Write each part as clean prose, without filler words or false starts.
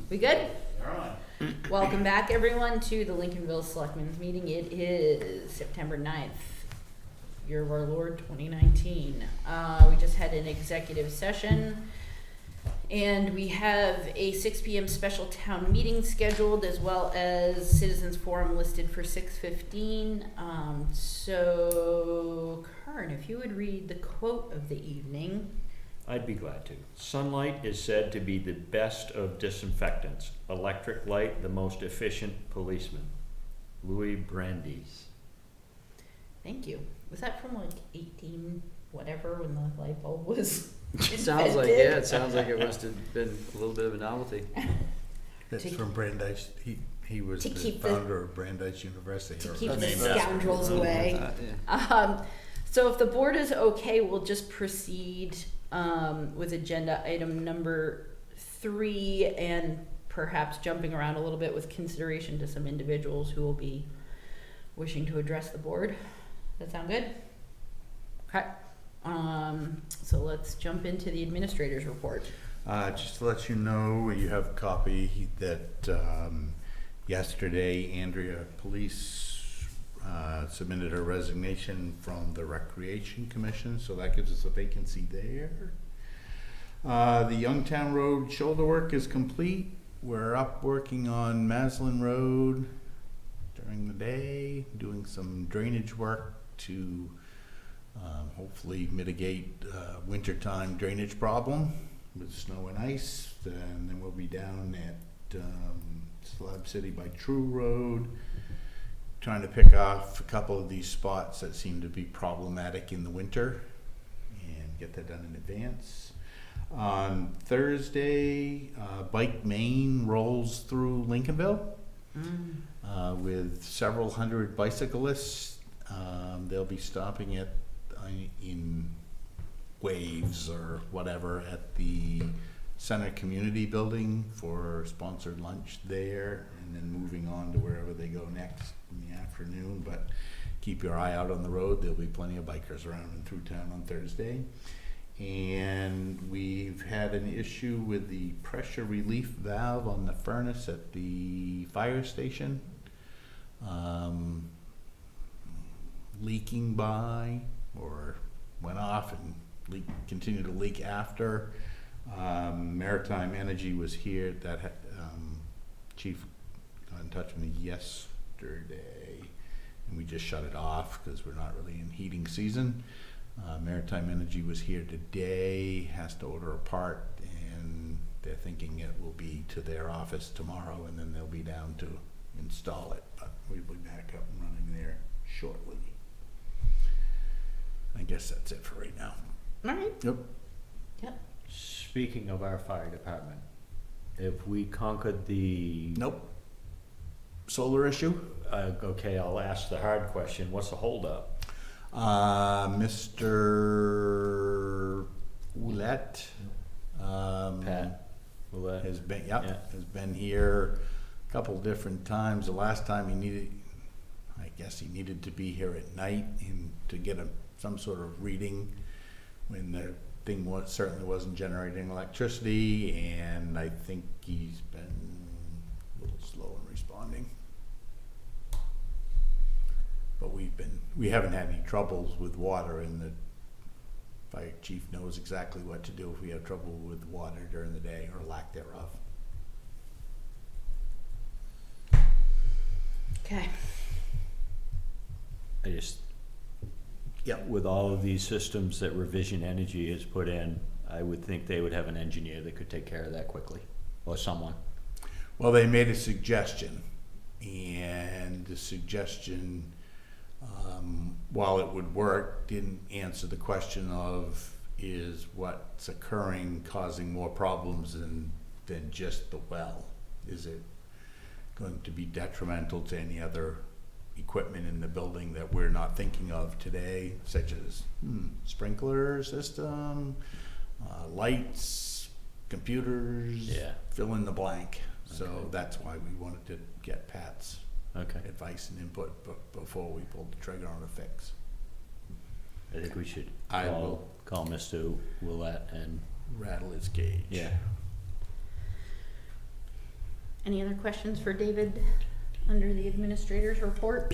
We good? All right. Welcome back, everyone, to the Lincolnville Selectmen's meeting. It is September 9th, year of our Lord 2019. We just had an executive session, and we have a 6 p.m. special town meeting scheduled, as well as citizens forum listed for 6:15. So, Kern, if you would read the quote of the evening. I'd be glad to. Sunlight is said to be the best of disinfectants. Electric light, the most efficient policeman. Louis Brandeis. Thank you. Was that from like 18 whatever when the light bulb was It sounds like, yeah, it sounds like it must have been a little bit of a novelty. That's from Brandeis. He was the founder of Brandeis University. To keep the scoundrels away. So if the board is okay, we'll just proceed with agenda item number 3 and perhaps jumping around a little bit with consideration to some individuals who will be wishing to address the board. That sound good? Okay. So let's jump into the administrator's report. Just to let you know, you have a copy that yesterday Andrea Police submitted her resignation from the Recreation Commission, so that gives us a vacancy there. The Youngtown Road shoulder work is complete. We're up working on Maslin Road during the day, doing some drainage work to hopefully mitigate wintertime drainage problem with snow and ice. And then we'll be down at Slab City by True Road, trying to pick off a couple of these spots that seem to be problematic in the winter and get that done in advance. On Thursday, Bike Maine rolls through Lincolnville with several hundred bicyclists. They'll be stopping in Waves or whatever at the Center Community Building for sponsored lunch there, and then moving on to wherever they go next in the afternoon. But keep your eye out on the road. There'll be plenty of bikers around and through town on Thursday. And we've had an issue with the pressure relief valve on the furnace at the fire station leaking by, or went off and continued to leak after. Maritime Energy was here. That chief got in touch with me yesterday, and we just shut it off because we're not really in heating season. Maritime Energy was here today, has to order a part, and they're thinking it will be to their office tomorrow, and then they'll be down to install it. But we'll be back up and running there shortly. I guess that's it for right now. All right. Yep. Speaking of our fire department, if we conquered the... Nope. Solar issue? Okay, I'll ask the hard question. What's the holdup? Mr. Ouellette, Pat Ouellette has been here a couple different times. The last time I guess he needed to be here at night and to get some sort of reading when the thing certainly wasn't generating electricity, and I think he's been a little slow in responding. But we haven't had any troubles with water, and the fire chief knows exactly what to do if we have trouble with water during the day or lack thereof. Okay. With all of these systems that Revision Energy has put in, I would think they would have an engineer that could take care of that quickly, or someone. Well, they made a suggestion, and the suggestion, while it would work, didn't answer the question of is what's occurring causing more problems than just the well? Is it going to be detrimental to any other equipment in the building that we're not thinking of today, such as sprinkler system, lights, computers, fill in the blank. So that's why we wanted to get Pat's advice and input before we pulled the trigger on a fix. I think we should call Mr. Ouellette and rattle his cage. Yeah. Any other questions for David under the administrator's report?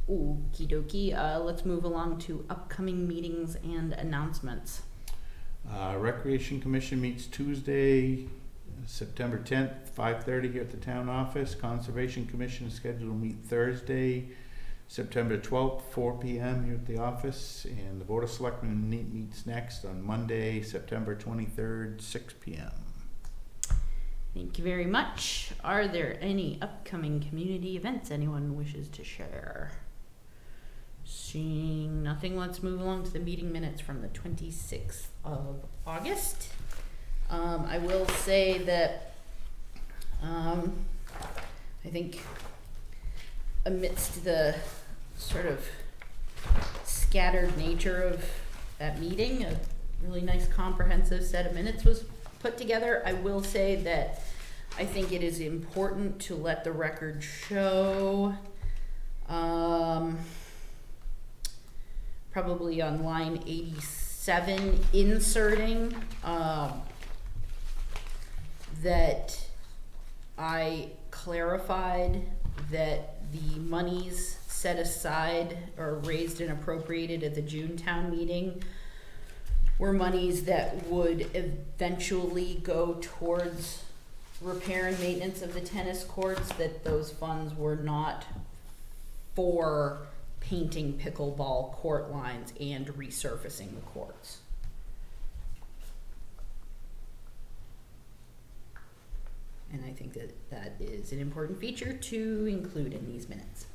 Okie dokie, let's move along to upcoming meetings and announcements. Recreation Commission meets Tuesday, September 10th, 5:30 here at the town office. Conservation Commission is scheduled to meet Thursday, September 12th, 4 p.m. here at the office. And the Board of Selectmen meets next on Monday, September 23rd, 6 p.m. Thank you very much. Are there any upcoming community events anyone wishes to share? Seeing nothing, let's move along to the meeting minutes from the 26th of August. I will say that I think amidst the sort of scattered nature of that meeting, a really nice comprehensive set of minutes was put together. I will say that I think it is important to let the record show, probably on line 87, inserting that I clarified that the monies set aside or raised and appropriated at the June town meeting were monies that would eventually go towards repair and maintenance of the tennis courts, that those funds were not for painting pickleball court lines and resurfacing the courts. And I think that that is an important feature to include in these minutes.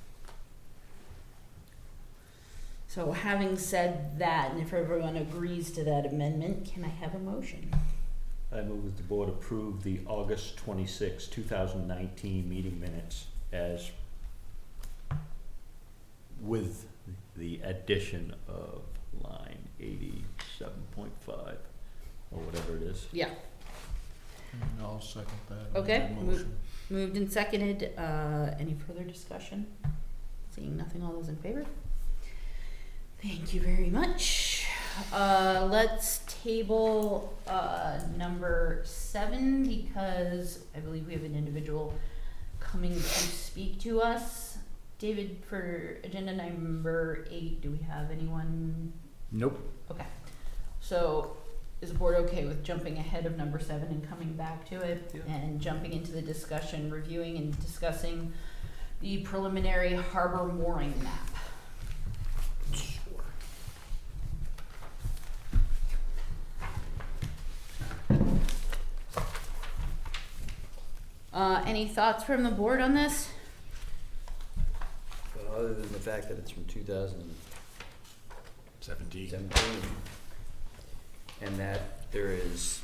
So having said that, and if everyone agrees to that amendment, can I have a motion? I move that the board approve the August 26, 2019 meeting minutes as with the addition of line 87.5 or whatever it is. Yeah. I'll second that. Okay, Motion. moved and seconded. Any further discussion? Seeing nothing, all those in favor? Thank you very much. Let's table number 7 because I believe we have an individual coming to speak to us. David, for agenda number 8, do we have anyone? Nope. Okay. So is the board okay with jumping ahead of number 7 and coming back to it? Yeah. And jumping into the discussion, reviewing and discussing the preliminary harbor mooring map? Any thoughts from the board on this? Well, other than the fact that it's from 2017, 17. and that there is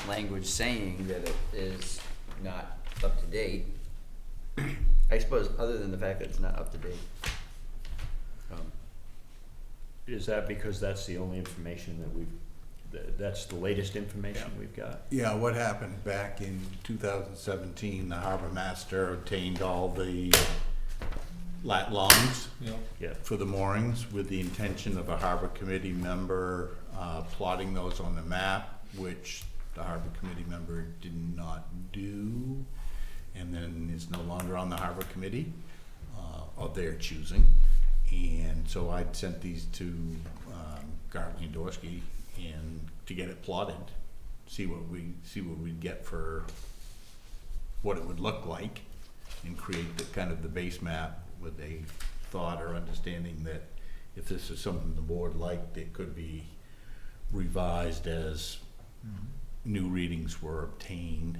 language saying that it is not up to date, I suppose other than the fact that it's not up to date. Is that because that's the only information that that's the latest information we've got? Yeah, what happened back in 2017, the harbor master obtained all the lat longs Yep. Yeah. for the moorings with the intention of a harbor committee member plotting those on the map, which the harbor committee member did not do, and then is no longer on the harbor committee of their choosing. And so I'd sent these to Gartley and Dorsey and to get it plotted, see what we'd get for what it would look like, and create the kind of the base map with a thought or understanding that if this is something the board liked, it could be revised as new readings were obtained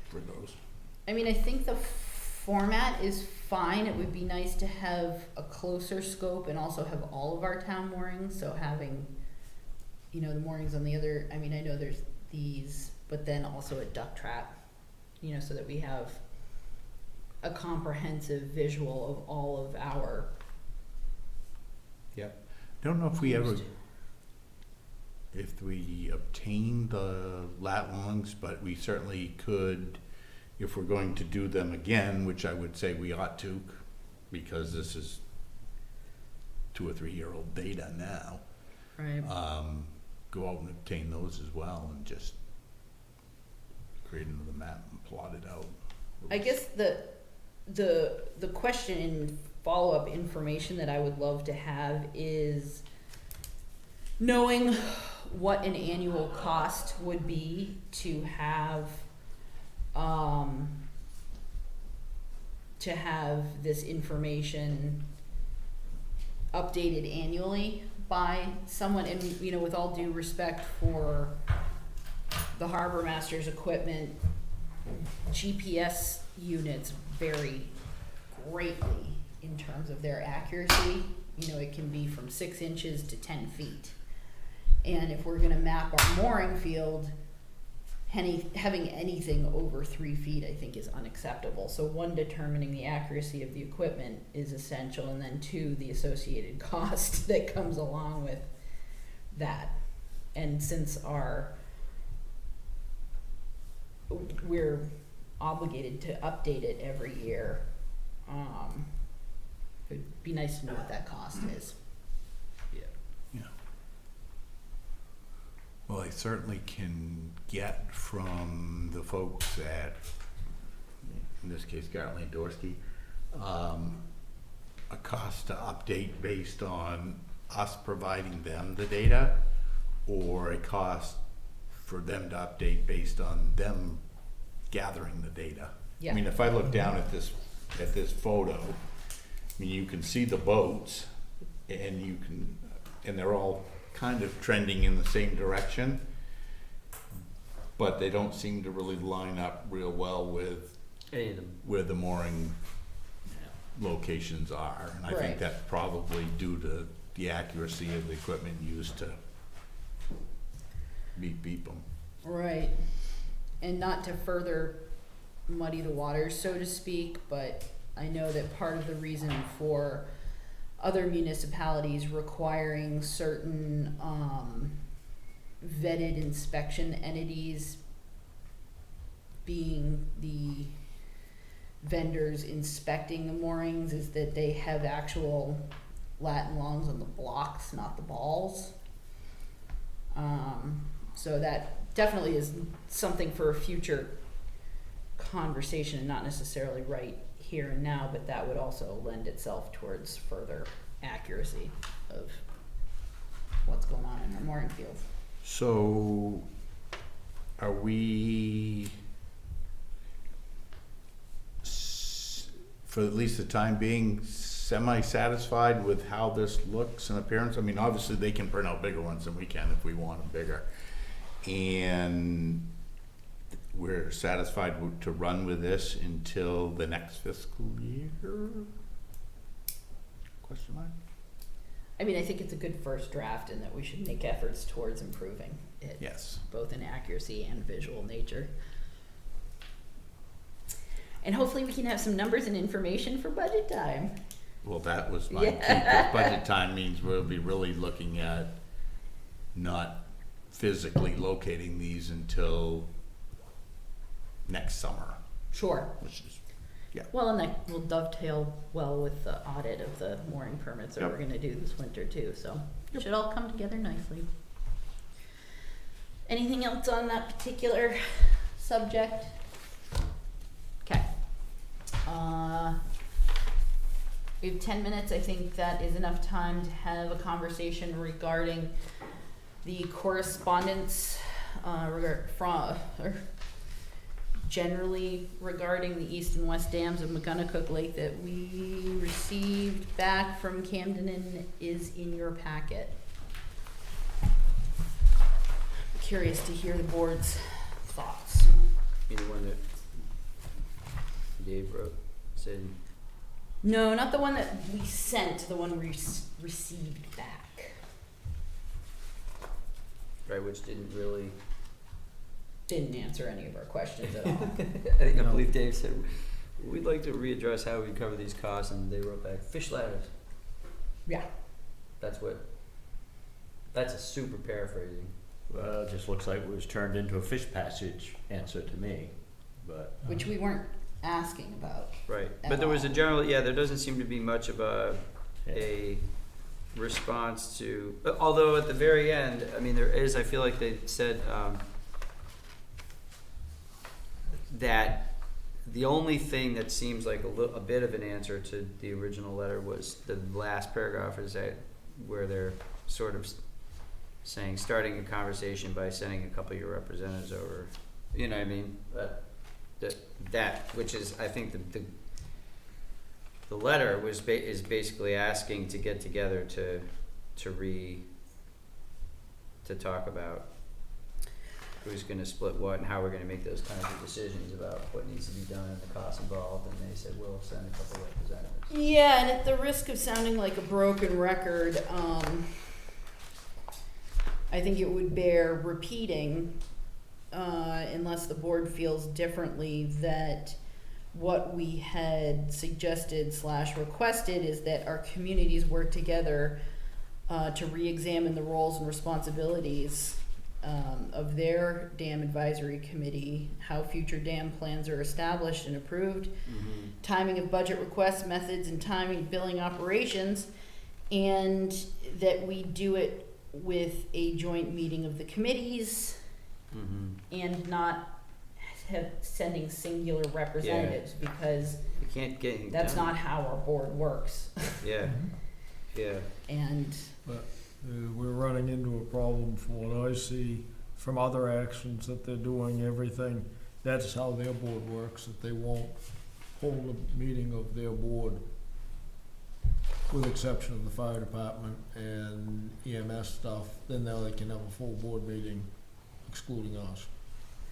for those. I mean, I think the format is fine. It would be nice to have a closer scope and also have all of our town moorings. So having, the moorings on the other, I mean, I know there's these, but then also a duck trap, so that we have a comprehensive visual of all of our. Yep. Don't know if we obtained the lat longs, but we certainly could, if we're going to do them again, which I would say we ought to, because this is 2 or 3 year old data now, Right. go out and obtain those as well and just create another map and plot it out. I guess the question and follow-up information that I would love to have is knowing what an annual cost would be to have this information updated annually by someone, and you know, with all due respect for the harbor master's equipment, GPS units vary greatly in terms of their accuracy. You know, it can be from 6 inches to 10 feet. And if we're gonna map our mooring field, having anything over 3 feet, I think, is unacceptable. So one, determining the accuracy of the equipment is essential, and then two, the associated cost that comes along with that. And since we're obligated to update it every year, it'd be nice to know what that cost is. Yeah. Yeah. Well, I certainly can get from the folks at, in this case, Garland Dorsey, a cost to update based on us providing them the data, or a cost for them to update based on them gathering the data. Yeah. I mean, if I look down at this photo, I mean, you can see the boats, and and they're all kind of trending in the same direction, but they don't seem to really line up real well with Any of them. where the mooring locations are. And I Right. think that's probably due to the accuracy of the equipment used to beep them. Right. And not to further muddy the waters, so to speak, but I know that part of the reason for other municipalities requiring certain vetted inspection entities being the vendors inspecting the moorings is that they have actual lat and longs on the blocks, not the balls. So that definitely is something for a future conversation, and not necessarily right here and now, but that would also lend itself towards further accuracy of what's going on in our mooring fields. So, are we, for at least the time being, semi-satisfied with how this looks in appearance? I mean, obviously they can print out bigger ones than we can if we want them bigger. And we're satisfied to run with this until the next fiscal year? Question mark? I mean, I think it's a good first draft, and that we should make efforts towards improving it. Yes. Both in accuracy and visual nature. And hopefully we can have some numbers and information for budget time. Well, that was my key, 'cause budget time means we'll be really looking at not physically locating these until next summer, Sure. which is, Well, and that will dovetail well with the audit of the mooring permits that Yep. we're gonna do this winter too, so it should all come together nicely. Anything else on that particular subject? Okay. We have 10 minutes. I think that is enough time to have a conversation regarding the correspondence generally regarding the east and west dams of McGonagall Lake that we received back from Camden and is in your packet. Curious to hear the board's thoughts. The one that Dave wrote, said, No, not the one that we sent, the one we received back. right, which didn't really, Didn't answer any of our questions at all. I No. believe Dave said, we'd like to readdress how we cover these costs, and they wrote back, fish ladders. Yeah. That's a super paraphrasing. Well, it just looks like it was turned into a fish passage answer to me, but. Which we weren't asking about. Right, At but there was a all. general, there doesn't seem to be much of a response to, although at the very end, I mean, there is, I feel like they said, that the only thing that seems like a bit of an answer to the original letter was the last paragraph is that where they're sort of saying, starting a conversation by sending a couple of your representatives over, you know what I mean? That which is, I think the letter is basically asking to get together to talk about who's gonna split what and how we're gonna make those kinds of decisions about what needs to be done and the costs involved, and they said, we'll send a couple of representatives. Yeah, and at the risk of sounding like a broken record, I think it would bear repeating, unless the board feels differently, that what we had suggested / requested is that our communities work together to re-examine the roles and responsibilities of their dam advisory committee, how future dam plans are established and approved, timing of budget requests, methods and timing of billing operations, and that we do it with a joint meeting of the committees and not sending singular representatives, because You can't get anything that's done. not how our board works. Yeah, yeah. And But we're running into a problem from what I see from other actions that they're doing, everything. That's how their board works, that they won't hold a meeting of their board, with exception of the fire department and EMS stuff. Then they can have a full board meeting excluding us.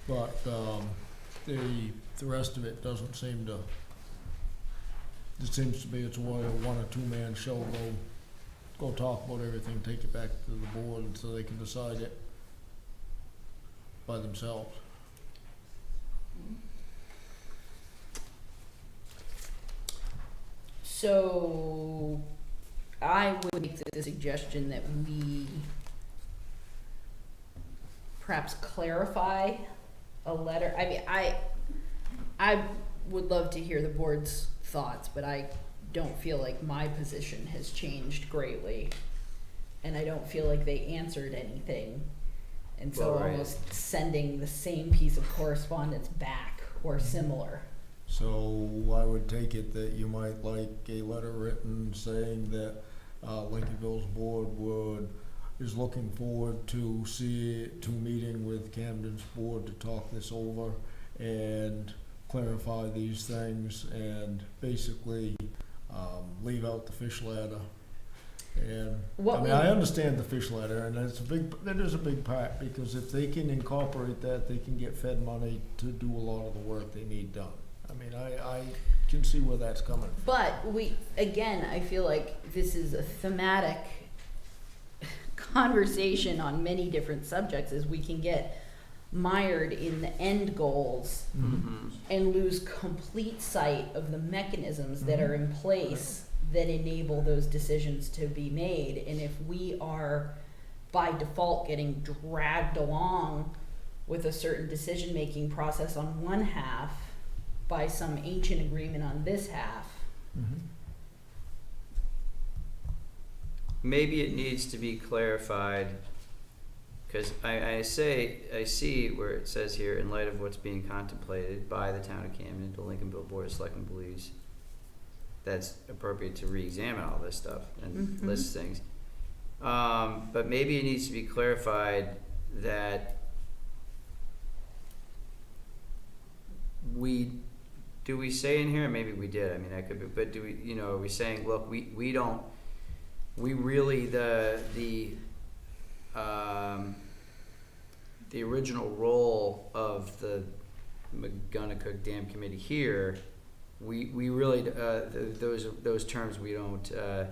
But the rest of it doesn't seem to, it seems to be it's a one or two man show. Go talk about everything, take it back to the board so they can decide it by themselves. so I would make the suggestion that we perhaps clarify a letter. I mean, I would love to hear the board's thoughts, but I don't feel like my position has changed greatly, and I don't feel like they answered anything, and so Well, right. almost sending the same piece of correspondence back or similar. So I would take it that you might like a letter written saying that Lincolnville's board is looking forward to meeting with Camden's board to talk this over and clarify these things, and basically leave out the fish ladder. And I understand the fish ladder, and that is a big part, because if they can incorporate that, they can get Fed money to do a lot of the work they need done. I mean, I can see where that's coming from. But I feel like this is a thematic conversation on many different subjects, as we can get mired in the end goals and lose complete sight of the mechanisms that are in place that enable those decisions to be made. And if we are by default getting dragged along with a certain decision-making process on one half by some ancient agreement on this half, Maybe it needs to be clarified, because I see where it says here, in light of what's being contemplated by the town of Camden, the Lincolnville Board of Selectmen believes that's appropriate to re-examine all this stuff and list things. But maybe it needs to be clarified that do we say in here, maybe we did, I mean, I could be, but do we, are we saying, look, we really, the original role of the McGonagall Dam Committee here, we really, those terms we don't, I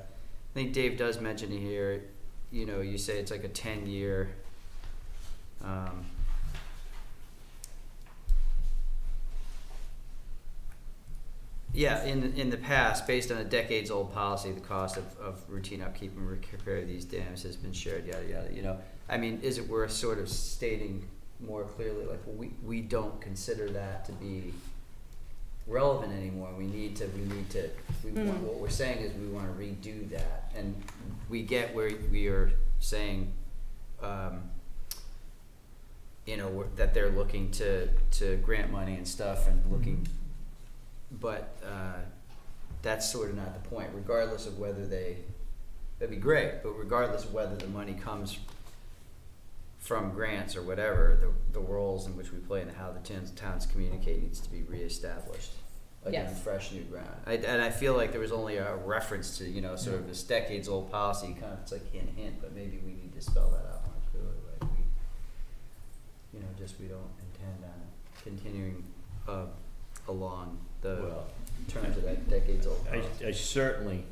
think Dave does mention it here, you say it's like a 10-year, yeah, in the past, based on a decades-old policy, the cost of routine upkeep and repair of these dams has been shared, yada yada. I mean, is it worth sort of stating more clearly, like, well, we don't consider that to be relevant anymore. We need to. What we're saying is we want to redo that, and we get where we are saying. you know, that they're looking to grant money and stuff and looking, but, that's sort of not the point, regardless of whether that'd be great, but regardless of whether the money comes from grants or whatever, the roles in which we play and how the towns communicate needs to be reestablished. Like on Yes. fresh new ground. And I feel like there was only a reference to, you know, sort of this decades old policy, kind of, it's like hint, but maybe we need to spell that out more clearly, like we, you know, just we don't intend on continuing, along the Well, terms of that decades old policy. I certainly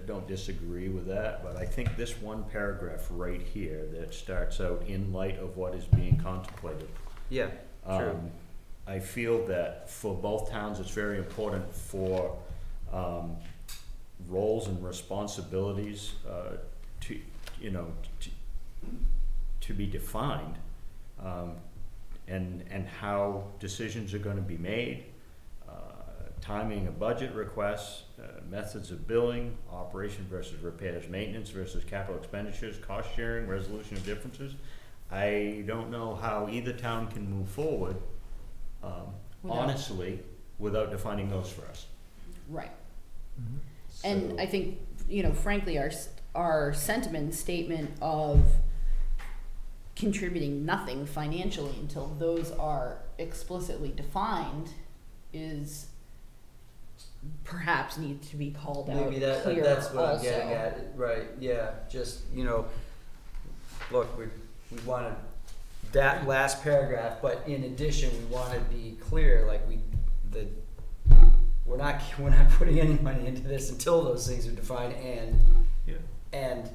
don't disagree with that, but I think this one paragraph right here that starts out, in light of what is being contemplated. Yeah, true. I feel that for both towns, it's very important for roles and responsibilities to, you know, to be defined, and how decisions are going to be made, timing of budget requests, methods of billing, operation versus repairs, maintenance versus capital expenditures, cost sharing, resolution of differences. I don't know how either town can move forward, honestly, without defining those for us. Right. And So- I think, you know, frankly, our sentiment statement of contributing nothing financially until those are explicitly defined is perhaps need to be called out Maybe clearer that's what I'm also. getting at, right, yeah, just, you know, look, we wanted that last paragraph, but in addition, we wanna be clear, like we're not putting any money into this until those things are defined, Yeah. and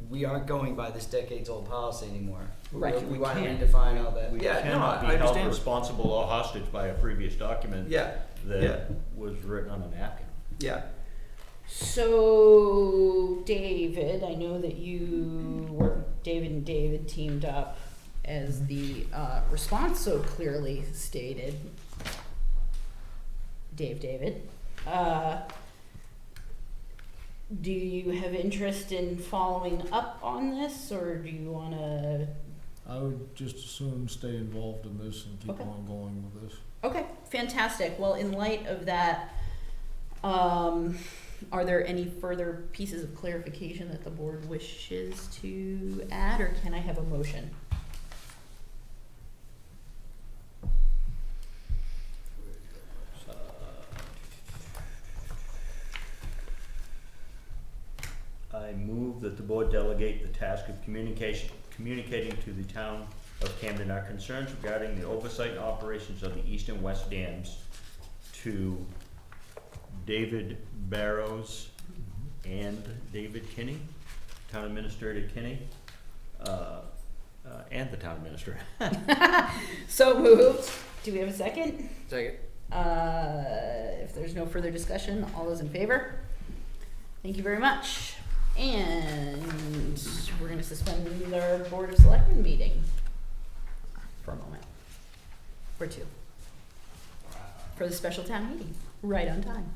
we aren't going by this decades old policy anymore. Right. We wanna can't. redefine all that, We yeah, no, cannot I be held understand. responsible or hostage by a previous document Yeah, that was written on a napkin. yeah, So, David, I know that David and David teamed up as the response so clearly stated. David. Do you have interest in following up on this, or do you want to? I would just as soon stay involved in this and keep Okay. on going with this. Okay, fantastic. Well, in light of that, are there any further pieces of clarification that the board wishes to add, or can I have a motion? I move that the board delegate the task of communicating to the town of Camden our concerns regarding the oversight and operations of the east and west dams to David Barrows and David Kinney, Town Administrator Kinney, and the Town Administrator. So moved. Do we have a second? second. If there's no further discussion, all those in favor? Thank you very much. And we're gonna suspend our Board of Selectmen meeting for a moment, or two, for the special town meeting, right on time.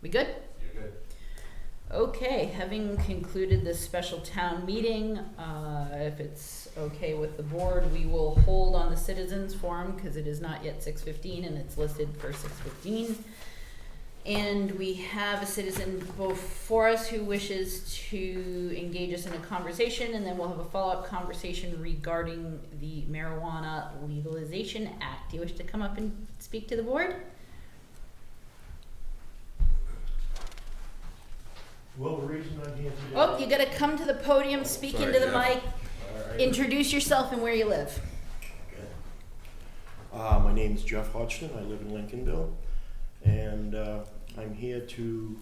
We good? You're good. Okay, having concluded this special town meeting, if it's okay with the board, we will hold on the citizens forum because it is not yet 6:15 and it's listed for 6:15. And we have a citizen before us who wishes to engage us in a conversation, and then we'll have a follow-up conversation regarding the Marijuana Legalization Act. Do you wish to come up and speak to the board? Well, the reason I'm here today. Oh, you gotta come to the podium, speak Sorry, into the Jeff. mic, introduce yourself and where you live. My name's Jeff Hodgson. I live in Lincolnville, and I'm here to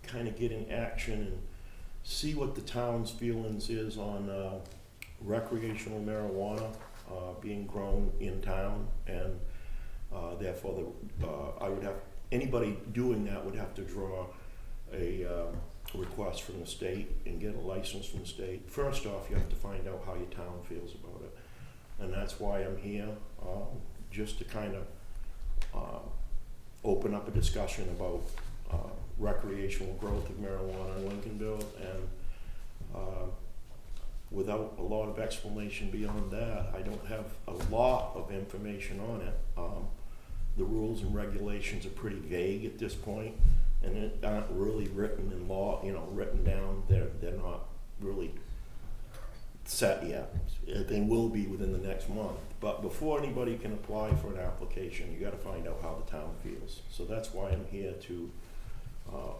kind of get in action and see what the town's feelings is on recreational marijuana being grown in town, and therefore I would have, anybody doing that would have to draw a request from the state and get a license from the state. First off, you have to find out how your town feels about it, and that's why I'm here, just to kind of open up a discussion about recreational growth of marijuana in Lincolnville, and without a lot of explanation beyond that, I don't have a lot of information on it. The rules and regulations are pretty vague at this point, and it aren't really written in law, written down. They're not really set yet. They will be within the next month. But before anybody can apply for an application, you gotta find out how the town feels. So that's why I'm here to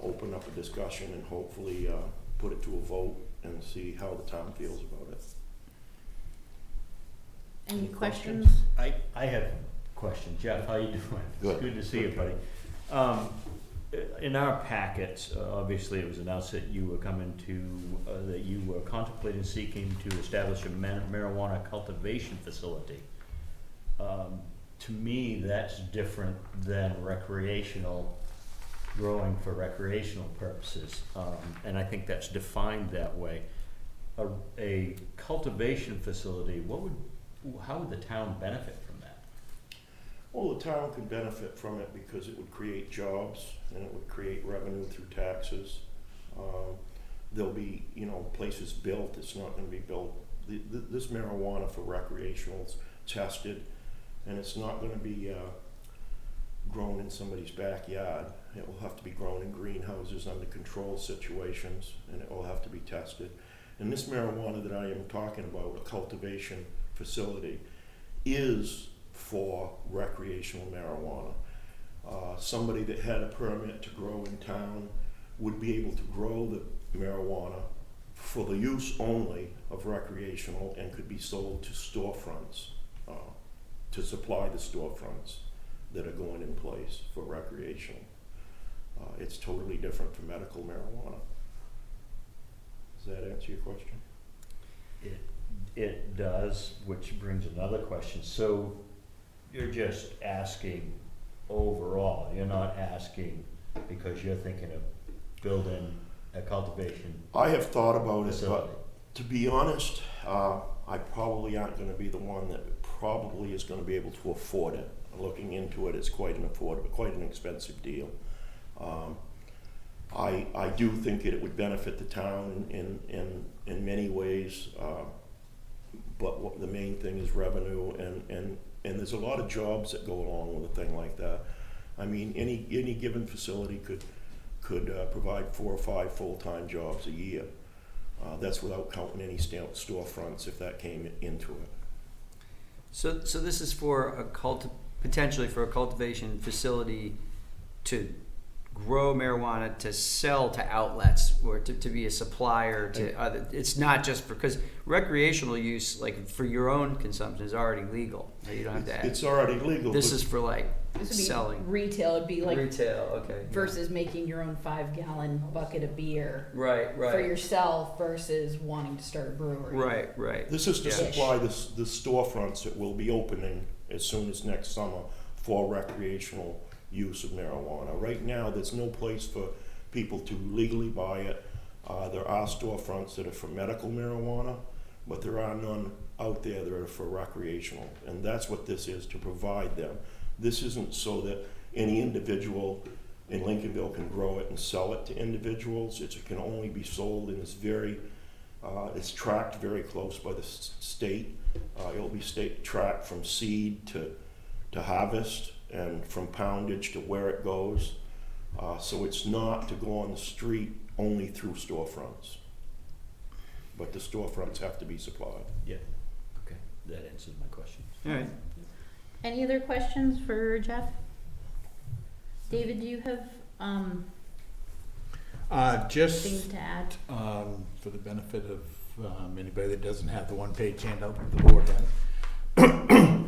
open up a discussion and hopefully put it to a vote and see how the town feels about it. Any questions? I have a question. Jeff, how you doing? Good. It's good to see you, buddy. In our packets, obviously it was announced that you were coming to, that you were contemplating seeking to establish a marijuana cultivation facility. To me, that's different than recreational, growing for recreational purposes. And I think that's defined that way. A cultivation facility, how would the town benefit from that? Well, the town could benefit from it because it would create jobs and it would create revenue through taxes. There'll be, places built. It's not going to be built. This marijuana for recreational is tested, and it's not going to be grown in somebody's backyard. It will have to be grown in greenhouses under controlled situations, and it will have to be tested. And this marijuana that I am talking about, a cultivation facility, is for recreational marijuana. Somebody that had a permit to grow in town would be able to grow the marijuana for the use only of recreational and could be sold to storefronts, to supply the storefronts that are going in place for recreational. It's totally different from medical marijuana. Does that answer your question? It does, which brings another question. So you're just asking overall, you're not asking because you're thinking of building a cultivation I have thought about it, facility. but to be honest, I probably aren't going to be the one that probably is going to be able to afford it. Looking into it, it's quite an expensive deal. I do think it would benefit the town in many ways, but the main thing is revenue, and there's a lot of jobs that go along with a thing like that. I mean, any given facility could provide 4 or 5 full-time jobs a year. That's without counting any storefronts if that came into it. So this is for potentially for a cultivation facility to grow marijuana to sell to outlets or to be a supplier to other. It's not just because recreational use, like for your own consumption, is already legal. You don't have to. It's already legal. This but is for like This would be selling retail, it'd be like retail. Okay. versus making your own 5-gallon bucket of beer Right. for yourself versus wanting to start a brewery. Right. This is to Yeah. supply the storefronts that will be opening as soon as next summer for recreational use of marijuana. Right now, there's no place for people to legally buy it. There are storefronts that are for medical marijuana, but there are none out there that are for recreational, and that's what this is, to provide them. This isn't so that any individual in Lincolnville can grow it and sell it to individuals. It can only be sold in this very, it's tracked very close by the state. It'll be state tracked from seed to harvest and from poundage to where it goes. So it's not to go on the street only through storefronts. But the storefronts have to be supplied. Yeah, okay, that answers my question. All right. Any other questions for Jeff? David, do you have Just things to add? for the benefit of anybody that doesn't have the one-page handout that the board has,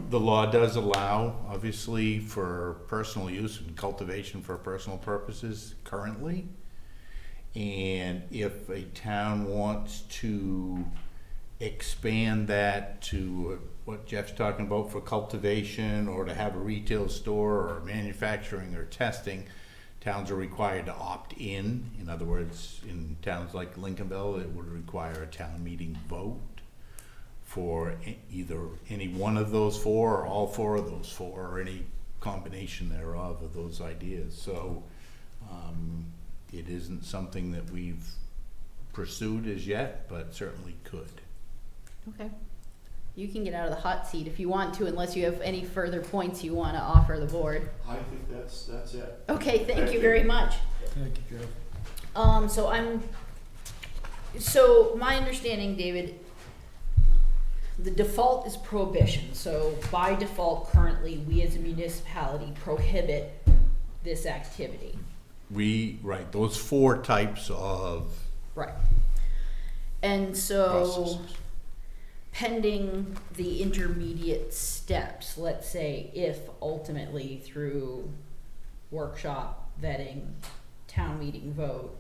the law does allow, obviously, for personal use and cultivation for personal purposes currently. And if a town wants to expand that to what Jeff's talking about for cultivation, or to have a retail store or manufacturing or testing, towns are required to opt in. In other words, in towns like Lincolnville, it would require a town meeting vote for either any one of those four, or all four of those four, or any combination thereof of those ideas. So it isn't something that we've pursued as yet, but certainly could. Okay. You can get out of the hot seat if you want to, unless you have any further points you want to offer the board. I think that's it. Okay, thank you very much. Thank you, Jeff. So my understanding, David, the default is prohibition. So by default, currently, we as a municipality prohibit this activity. Right, those four types of Right. And so processes. pending the intermediate steps, let's say if ultimately through workshop, vetting, town meeting vote,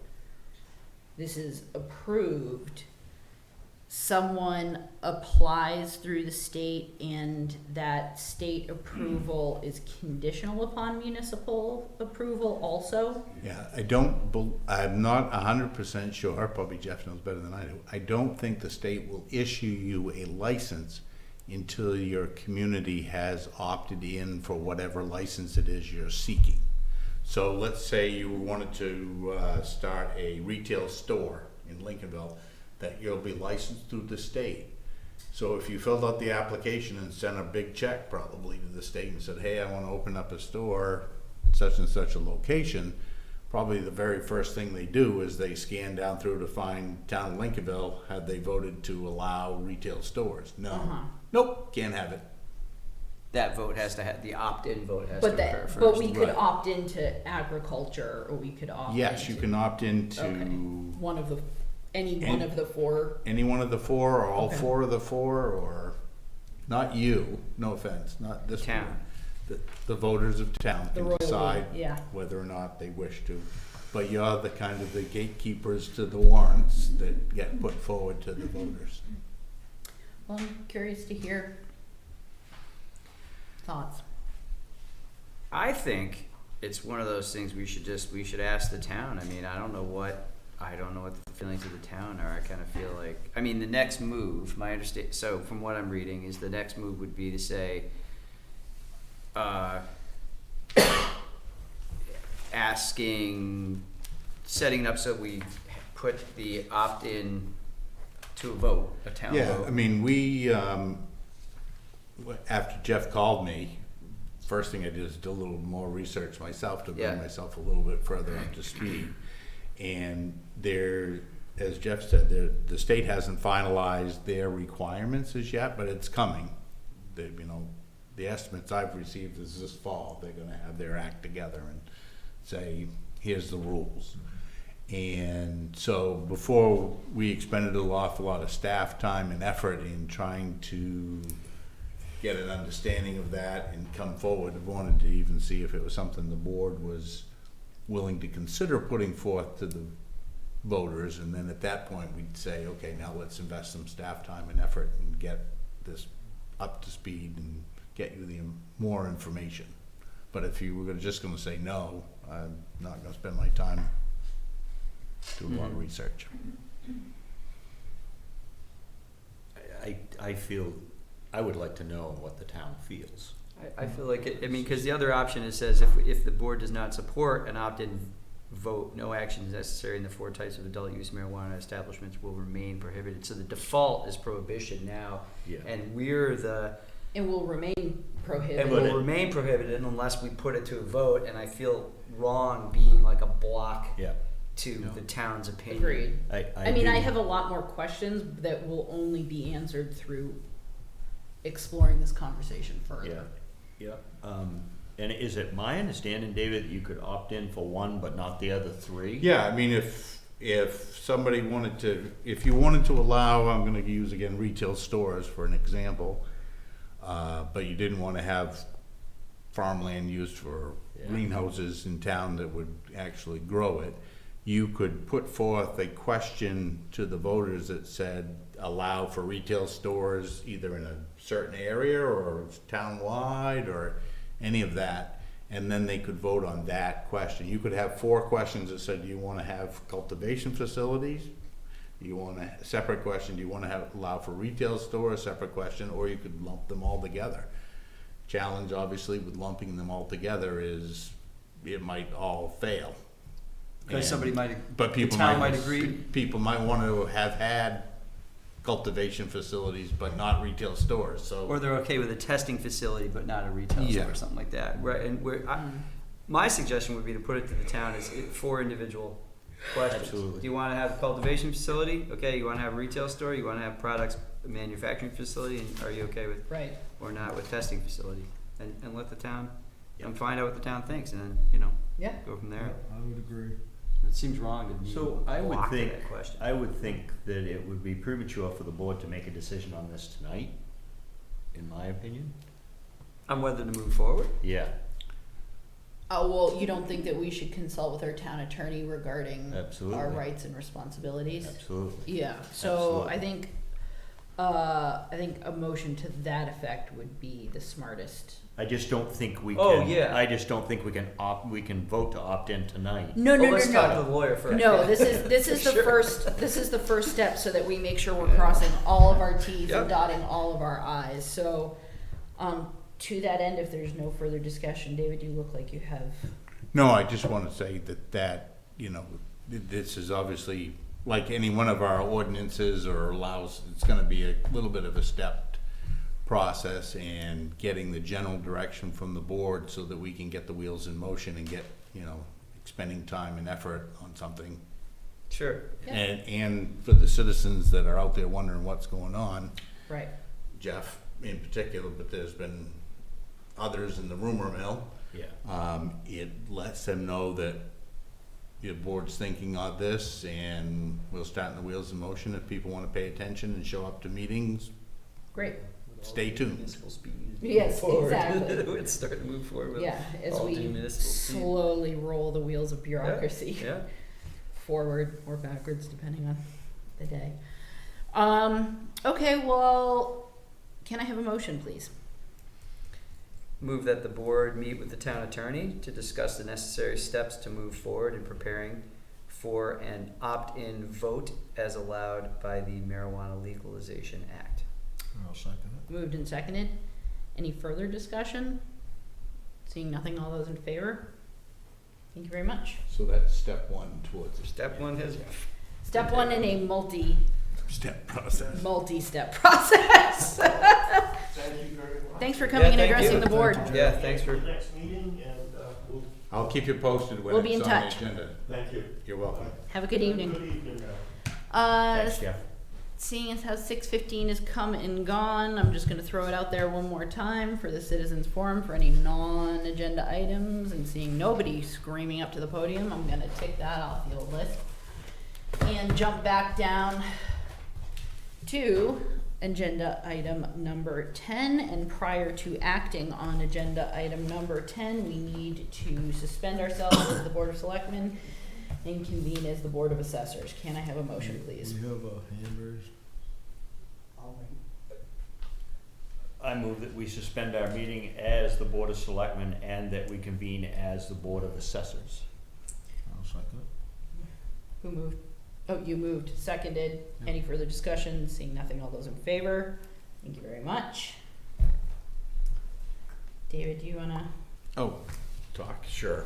this is approved, someone applies through the state and that state approval is conditional upon municipal approval also? Yeah, I'm not 100% sure, probably Jeff knows better than I do. I don't think the state will issue you a license until your community has opted in for whatever license it is you're seeking. So let's say you wanted to start a retail store in Lincolnville, that you'll be licensed through the state. So if you filled out the application and sent a big check probably to the state and said, hey, I want to open up a store in such and such a location, probably the very first thing they do is they scan down through to find town of Lincolnville, have they voted to allow retail stores? No. Nope, can't have it. That vote has to have, the opt-in vote has But to that, occur first. but we could Right. opt into agriculture, or we could opt Yes, into you can opt into one of the, any one Any- of the four. any one of the four, or all Okay. four of the four, or not you, no offense, not this Town. board. The voters of town The can royal decide we, yeah. whether or not they wish to. But you're the kind of the gatekeepers to the warrants that get put forward to the voters. Well, I'm curious to hear thoughts. I think it's one of those things we should ask the town. I mean, I don't know what the feelings of the town are. I kind of feel like, I mean, the next move, so from what I'm reading, is the next move would be to say, setting it up so we put the opt-in to a vote, a town Yeah, vote. I mean, we, after Jeff called me, first thing I did is do a little more research myself to bring Yeah. myself a little bit further up to speed. And there, as Jeff said, the state hasn't finalized their requirements as yet, but it's coming. The estimates I've received is this fall, they're gonna have their act together and say, here's the rules. And so before we expended an awful lot of staff time and effort in trying to get an understanding of that and come forward, I wanted to even see if it was something the board was willing to consider putting forth to the voters. And then at that point, we'd say, okay, now let's invest some staff time and effort and get this up to speed and get you the more information. But if you were just gonna say no, I'm not gonna spend my time doing a lot of research. I feel, I would like to know what the town feels. I feel like it, I mean, cause the other option, it says if the board does not support an opt-in vote, no action is necessary, and the 4 types of adult use marijuana establishments will remain prohibited. So the default is prohibition now, Yeah. and we're the, It will remain it prohibited. will remain prohibited unless we put it to a vote, and I feel wrong being like a block Yeah. to the town's opinion. Agreed. I mean, do- I have a lot more questions that will only be answered through exploring this conversation further. Yeah. And is it my understanding, David, that you could opt in for one but not the other 3? Yeah, I mean, if somebody wanted to, if you wanted to allow, I'm gonna use again retail stores for an example, but you didn't wanna have farmland used for Yeah. greenhouses in town that would actually grow it, you could put forth a question to the voters that said, allow for retail stores either in a certain area or town-wide or any of that, and then they could vote on that question. You could have 4 questions that said, do you wanna have cultivation facilities? Do you want a separate question, do you wanna have, allow for retail stores, separate question, or you could lump them all together. Challenge obviously with lumping them all together is, it might all fail. Because And- somebody might, But people town might, might agree. people might want to have had cultivation facilities, but not retail stores, so. or they're okay with a testing facility but not a retail Yeah. store or something like that, right? And my suggestion would be to put it to the town as 4 individual questions. Absolutely. Do you want to have a cultivation facility? Okay. You want to have a retail store? You want to have products manufacturing facility? And are you okay with Right. or not with testing facility? And let the town Yep. and find out what the town thinks, and then Yeah. go from there. I would agree. It seems wrong to me. So I would block to think, that question. I would think that it would be premature for the board to make a decision on this tonight, in my opinion. On whether to move forward. Yeah, Oh, well, you don't think that we should consult with our town attorney regarding absolutely. our rights and responsibilities? Absolutely. Yeah, so Absolutely. I think a motion to that effect would be the smartest. I just don't think we can. Oh, yeah. I just don't think we can vote to opt in tonight. No, Well, no, let's no, talk no. to the lawyer first. No, this is the Sure. first step so that we make sure we're crossing all of our T's Yep. and dotting all of our I's. So, to that end, if there's no further discussion, David, you look like you have. No, I just want to say that, this is obviously, like any one of our ordinances or allows, it's gonna be a little bit of a stepped process, and getting the general direction from the board so that we can get the wheels in motion and get, expending time and effort on something. Sure. Yeah. And for the citizens that are out there wondering what's going on, Right. Jeff in particular, but there's been others in the rumor mill. Yeah. It lets them know that the board's thinking on this, and we'll start the wheels in motion. If people want to pay attention and show up to meetings, Great. stay tuned. Municipal speed. Yes, forward. exactly. It's starting to move forward with Yeah, as all we due municipal speed. slowly roll the wheels of bureaucracy Yeah. forward or backwards, depending on the day. Okay, well, can I have a motion, please? Move that the board meet with the town attorney to discuss the necessary steps to move forward in preparing for an opt-in vote as allowed by the Marijuana Legalization Act. I'll second it. Moved and seconded. Any further discussion? Seeing nothing, all those in favor? Thank you very much. So that's step one towards the Step one has Step one in a step process. multi-step process. Thank you very much. Thanks for coming and thank you. addressing the board. Thank you, Yeah, thanks for. Next meeting, and we'll, I'll keep you posted when We'll be it's in on touch. the agenda. thank you. You're welcome. Have a good evening. Good evening now. Thanks, Jeff. Seeing as how 6:15 has come and gone, I'm just gonna throw it out there one more time for the citizens forum for any non-agenda items, and seeing nobody screaming up to the podium, I'm gonna tick that off the old list. And jump back down to agenda item number 10, and prior to acting on agenda item number 10, we need to suspend ourselves as the Board of Selectmen and convene as the Board of Assessors. Can I have a motion, please? We have a hand raised. I move that we suspend our meeting as the Board of Selectmen and that we convene as the Board of Assessors. I'll second it. Who moved? Oh, you moved, seconded. Any further discussion? Seeing nothing, all those in favor? Thank you very much. David, do you wanna? Oh, talk, sure.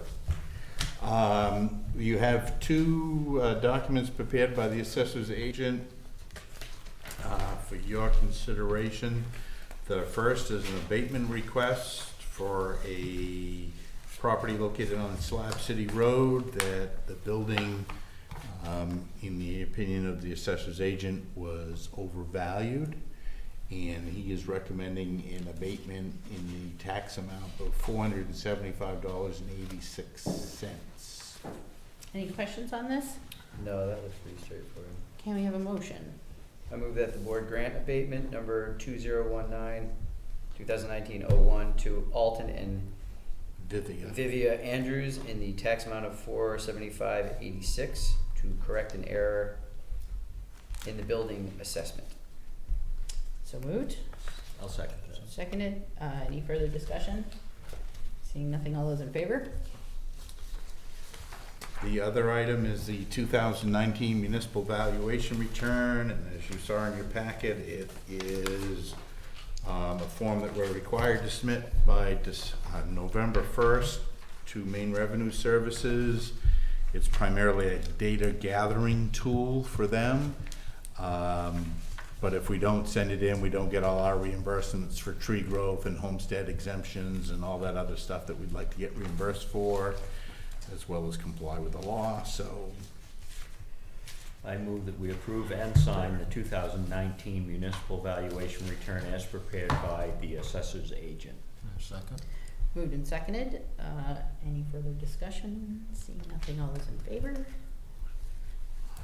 You have two documents prepared by the assessor's agent for your consideration. The first is an abatement request for a property located on Slab City Road that the building, in the opinion of the assessor's agent, was overvalued. And he is recommending an abatement in the tax amount of $475.86. Any questions on this? No, that looks pretty straightforward. Can we have a motion? I move that the board grant abatement number 2019-01 to Alton and Vivia Andrews in the tax amount of $475.86 to correct an error in the building assessment. So moved, I'll second that. seconded, any further discussion? Seeing nothing, all those in favor? The other item is the 2019 municipal valuation return, and as you saw in your packet, it is a form that we're required to submit by November 1st to Maine Revenue Services. It's primarily a data gathering tool for them. But if we don't send it in, we don't get all our reimbursements for tree growth and homestead exemptions and all that other stuff that we'd like to get reimbursed for, as well as comply with the law, so. I move that we approve and sign the 2019 municipal valuation return as prepared by the assessor's agent. Second. Moved and seconded, any further discussion? Seeing nothing, all those in favor?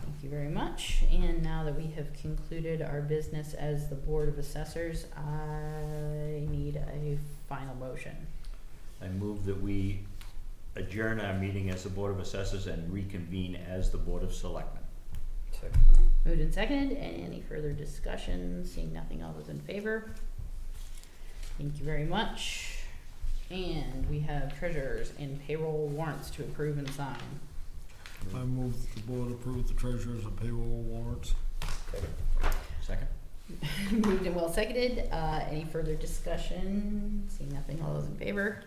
Thank you very much, and now that we have concluded our business as the Board of Assessors, I need a final motion. I move that we adjourn our meeting as the Board of Assessors and reconvene as the Board of Selectmen. Second. Moved and seconded, any further discussion? Seeing nothing, all those in favor? Thank you very much. And we have treasurers and payroll warrants to approve and sign. I move the board approve the treasurer's and payroll warrants. Second? Moved and well seconded, any further discussion? Seeing nothing, all those in favor?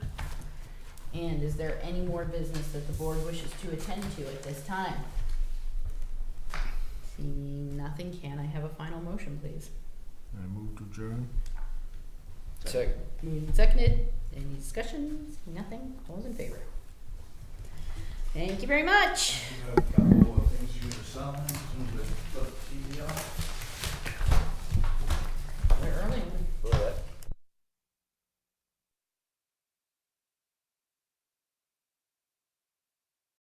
And is there any more business that the board wishes to attend to at this time? Seeing nothing, can I have a final motion, please? I move to adjourn. Second. Moved and seconded, any discussion? Seeing nothing, all those in favor? Thank you very much.